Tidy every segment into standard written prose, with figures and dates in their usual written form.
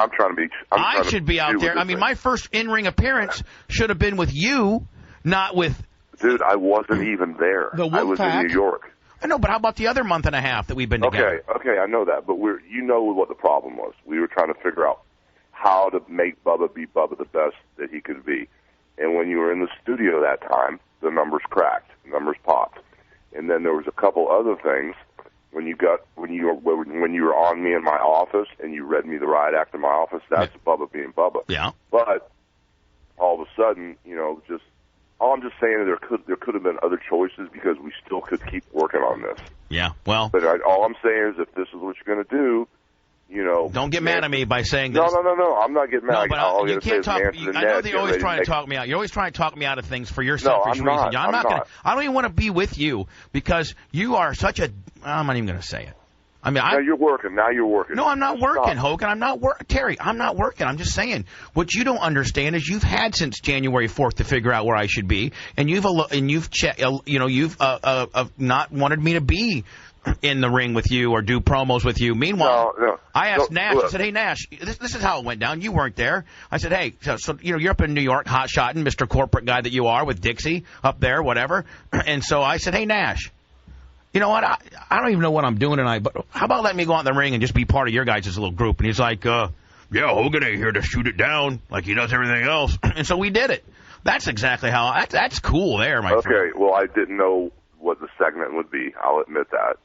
I'm trying to be. I should be out there. I mean, my first in-ring appearance should have been with you, not with. Dude, I wasn't even there. I was in New York. I know, but how about the other month and a half that we've been together? Okay, I know that, but you know what the problem was. We were trying to figure out how to make Bubba be Bubba the best that he could be. And when you were in the studio that time, the numbers cracked, the numbers popped. And then there was a couple other things when you were on me in my office and you read me the riot act in my office. That's Bubba being Bubba. Yeah. But all of a sudden, just. All I'm just saying is there could have been other choices because we still could keep working on this. Yeah, well. But all I'm saying is if this is what you're going to do, Don't get mad at me by saying this. No. I'm not getting mad. No, but you can't talk. I know that you're always trying to talk me out. You're always trying to talk me out of things for your selfish reasons. I'm not going to. I don't even want to be with you because you are such a. I'm not even going to say it. I mean, now you're working. No, I'm not working, Hogan. I'm not working. Terry, I'm not working. I'm just saying what you don't understand is you've had since January 4th to figure out where I should be, and you've not wanted me to be in the ring with you or do promos with you. Meanwhile, I asked Nash. I said, "Hey Nash, this is how it went down. You weren't there." I said, "Hey, so you're up in New York, hot shotting, Mr. Corporate guy that you are with Dixie up there, whatever." And so I said, "Hey Nash. You know what? I don't even know what I'm doing tonight, but how about letting me go out in the ring and just be part of your guys' little group?" And he's like, yeah, Hogan ain't here to shoot it down like he does everything else. And so we did it. That's exactly how. That's cool there, my friend. Okay, well, I didn't know what the segment would be. I'll admit that.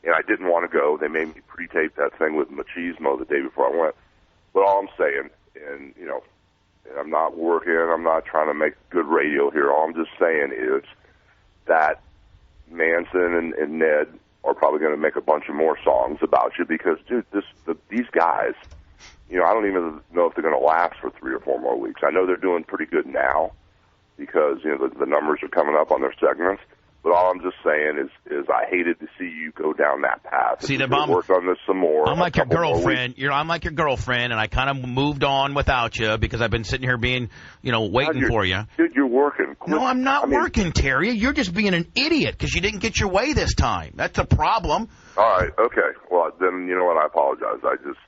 And I didn't want to go. They made me pre-tape that thing with Machismo the day before I went. But all I'm saying, and I'm not working. I'm not trying to make good radio here. All I'm just saying is that Manson and Ned are probably going to make a bunch of more songs about you because, dude, these guys, I don't even know if they're going to last for 3 or 4 more weeks. I know they're doing pretty good now because, the numbers are coming up on their segments. But all I'm just saying is I hated to see you go down that path. See, work on this some more. I'm like your girlfriend. I'm like your girlfriend, and I kind of moved on without you because I've been sitting here being, waiting for you. Dude, you're working. No, I'm not working, Terry. You're just being an idiot because you didn't get your way this time. That's a problem. All right, okay. Well, then you know what? I apologize. I just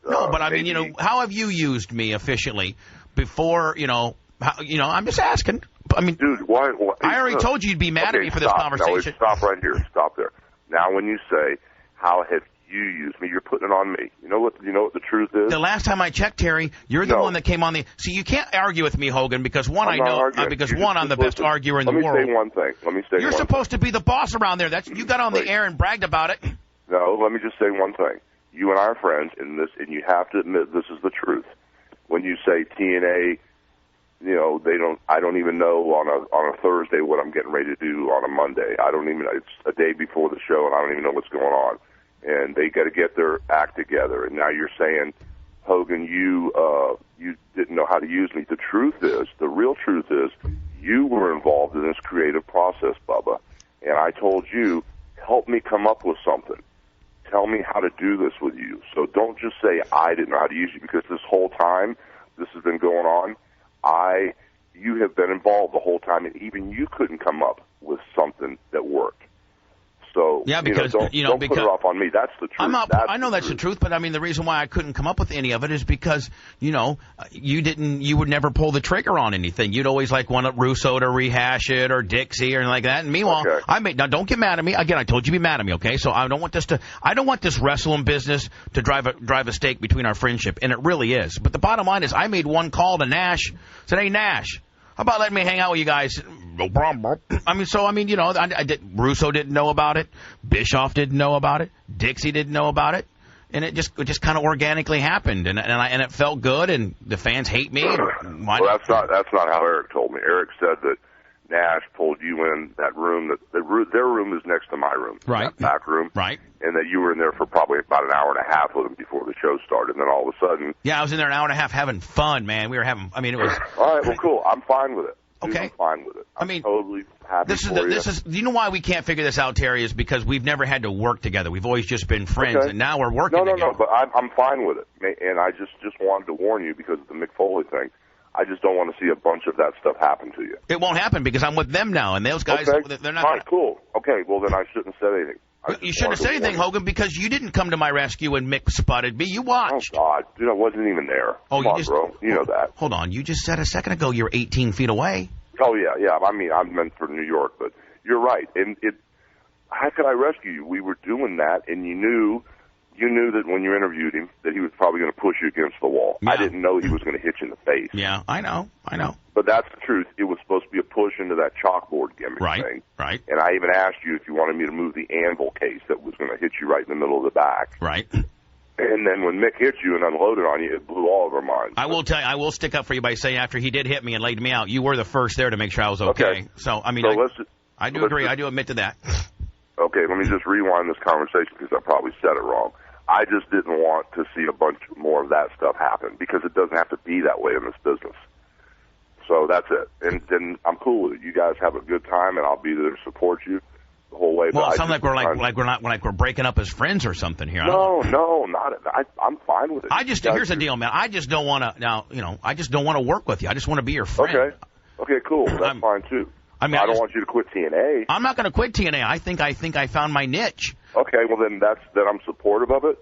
no, but I mean, how have you used me efficiently before? I'm just asking. I mean, dude, why I already told you you'd be mad at me for this conversation. No, stop right here. Stop there. Now, when you say, how have you used me, you're putting it on me. You know what the truth is? The last time I checked, Terry, you're the one that came on the... See, you can't argue with me, Hogan, because one, I'm the best arguer in the world. Let me say one thing. You're supposed to be the boss around there. You got on the air and bragged about it. No, let me just say one thing. You and I are friends in this, and you have to admit this is the truth. When you say TNA... I don't even know on a Thursday what I'm getting ready to do on a Monday. It's a day before the show and I don't even know what's going on. And they got to get their act together. And now you're saying, Hogan, you didn't know how to use me. The real truth is, you were involved in this creative process, Bubba. And I told you, help me come up with something. Tell me how to do this with you. So don't just say I didn't know how to use you because this whole time this has been going on, you have been involved the whole time, and even you couldn't come up with something that worked. So, yeah, because don't put it off on me. That's the truth. I know that's the truth, but I mean the reason why I couldn't come up with any of it is because you would never pull the trigger on anything. You'd always want Russo to rehash it or Dixie or anything like that. And meanwhile, now don't get mad at me again. I told you to be mad at me, okay? So I don't want this wrestling business to drive a stake between our friendship, and it really is. But the bottom line is, I made one call to Nash. Said, "Hey Nash, how about letting me hang out with you guys?" Russo didn't know about it. Bischoff didn't know about it. Dixie didn't know about it. And it just kind of organically happened. And it felt good, and the fans hate me. Well, that's not how Eric told me. Eric said that Nash pulled you in that room. Their room is next to my room. Right. That back room. Right. And that you were in there for probably about an hour and a half with them before the show started. And then all of a sudden... Yeah, I was in there an hour and a half having fun, man. We were having... it was... All right, well, cool. I'm fine with it. Okay. I'm fine with it. I'm totally happy for you. You know why we can't figure this out, Terry, is because we've never had to work together. We've always just been friends, and now we're working together. No, but I'm fine with it. And I just wanted to warn you because of the Mick Foley thing. I just don't want to see a bunch of that stuff happen to you. It won't happen because I'm with them now, and those guys, they're not... All right, cool. Okay, well, then I shouldn't have said anything. You shouldn't have said anything, Hogan, because you didn't come to my rescue when Mick spotted me. You watched. Oh, God. Dude, I wasn't even there. Come on, bro. You know that. Hold on. You just said a second ago you were 18 feet away. Oh, yeah. I mean, I meant for New York, but you're right. And how could I rescue you? We were doing that, and you knew that when you interviewed him that he was probably going to push you against the wall. Yeah. I didn't know he was going to hit you in the face. Yeah, I know. But that's the truth. It was supposed to be a push into that chalkboard gimmick thing. Right. And I even asked you if you wanted me to move the anvil case that was going to hit you right in the middle of the back. Right. And then when Mick hit you and unloaded on you, it blew all of our minds. I will tell you, I will stick up for you by saying after he did hit me and laid me out, you were the first there to make sure I was okay. So, I mean, I do agree. I do admit to that. Okay, let me just rewind this conversation because I probably said it wrong. I just didn't want to see a bunch more of that stuff happen because it doesn't have to be that way in this business. So that's it. And then I'm cool with it. You guys have a good time, and I'll be there to support you the whole way. Well, it sounds like we're breaking up as friends or something here. No, not. I'm fine with it. Here's the deal, man. I just don't want to. Now, I just don't want to work with you. I just want to be your friend. Okay, cool. That's fine too. I mean, I don't want you to quit TNA. I'm not going to quit TNA. I think I found my niche. Okay, well then I'm supportive of it,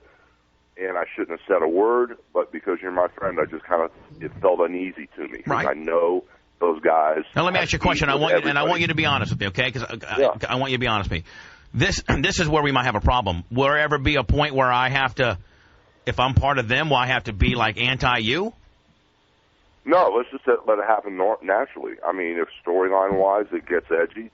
and I shouldn't have said a word, but because you're my friend, I just it felt uneasy to me. Right. I know those guys. Now let me ask you a question. I want you to be honest with me, okay? Because I want you to be honest with me. This is where we might have a problem. Will there ever be a point where I have to, if I'm part of them, will I have to be like anti-you? No, let's just let it happen naturally. I mean, if storyline-wise it gets edgy,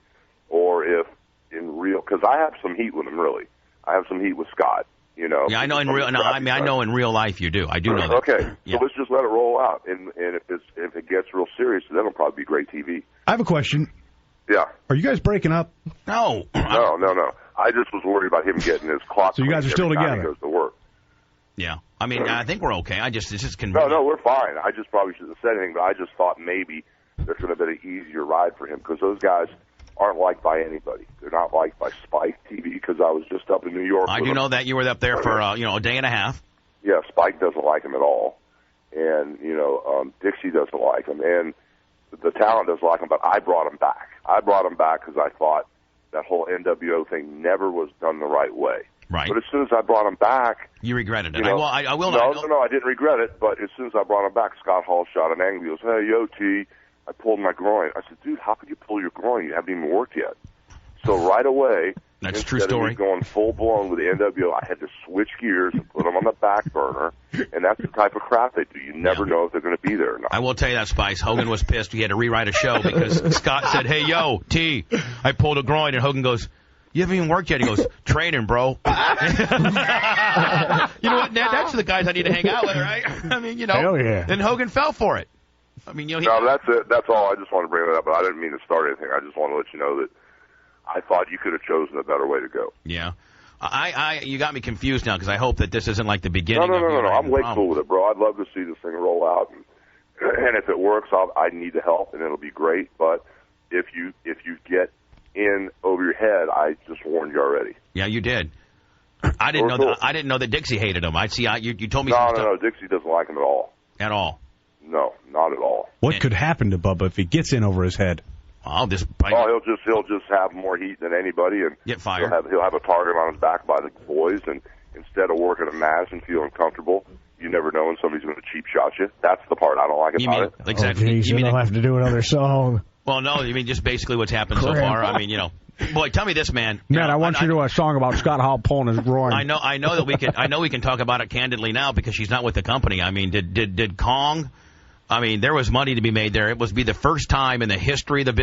or if in real, because I have some heat with him, really. I have some heat with Scott, you know. Yeah, I know in real. No, I mean, I know in real life you do. I do know that. Okay, so let's just let it roll out, and if it gets real serious, then it'll probably be great TV. I have a question. Yeah. Are you guys breaking up? No. No. I just was worried about him getting his clock. So you guys are still together. He goes to work. Yeah. I mean, I think we're okay. It's just convenient. No, we're fine. I just probably shouldn't have said anything, but I just thought maybe there should have been an easier ride for him because those guys aren't liked by anybody. They're not liked by Spike TV because I was just up in New York. I do know that you were up there for a day and a half. Yeah, Spike doesn't like him at all, and Dixie doesn't like him, and the talent doesn't like him. But I brought him back. I brought him back because I thought that whole NWO thing never was done the right way. Right. But as soon as I brought him back... You regretted it. I will not. No, I didn't regret it, but as soon as I brought him back, Scott Hall shot an angle. He goes, "Hey, yo, T, I pulled my groin." I said, "Dude, how could you pull your groin? You haven't even worked yet." So right away... That's a true story. Of me going full-blown with the NWO, I had to switch gears and put them on the back burner, and that's the type of crap they do. You never know if they're going to be there or not. I will tell you that, Spice. Hogan was pissed. He had to rewrite a show because Scott said, "Hey, yo, T, I pulled a groin," and Hogan goes... "You haven't even worked yet." He goes, "Training, bro." You know what, Ned? That's the guys I need to hang out with, right? I mean, Hell yeah. And Hogan fell for it. I mean, No, that's it. That's all. I just want to bring that up, but I didn't mean to start anything. I just want to let you know that I thought you could have chosen a better way to go. Yeah. You got me confused now because I hope that this isn't like the beginning. No. I'm way cool with it, bro. I'd love to see this thing roll out, and if it works, I need the help, and it'll be great. But if you get in over your head, I just warned you already. Yeah, you did. I didn't know that Dixie hated him. You told me. No, Dixie doesn't like him at all. At all. No, not at all. What could happen to Bubba if he gets in over his head? Oh, he'll just have more heat than anybody, and get fired. He'll have a target on his back by the boys, and instead of working a match and feeling comfortable, you never know when somebody's going to cheap shot you. That's the part I don't like about it. Exactly. Oh, geez, you don't have to do another song. Well, no, you mean just basically what's happened so far. I mean, boy, tell me this, man. Man, I want you to do a song about Scott Hall pulling his groin. I know that we can. I know we can talk about it candidly now because she's not with the company. I mean, did Kong? I mean, there was money to be made there. It was the first time in the history of the business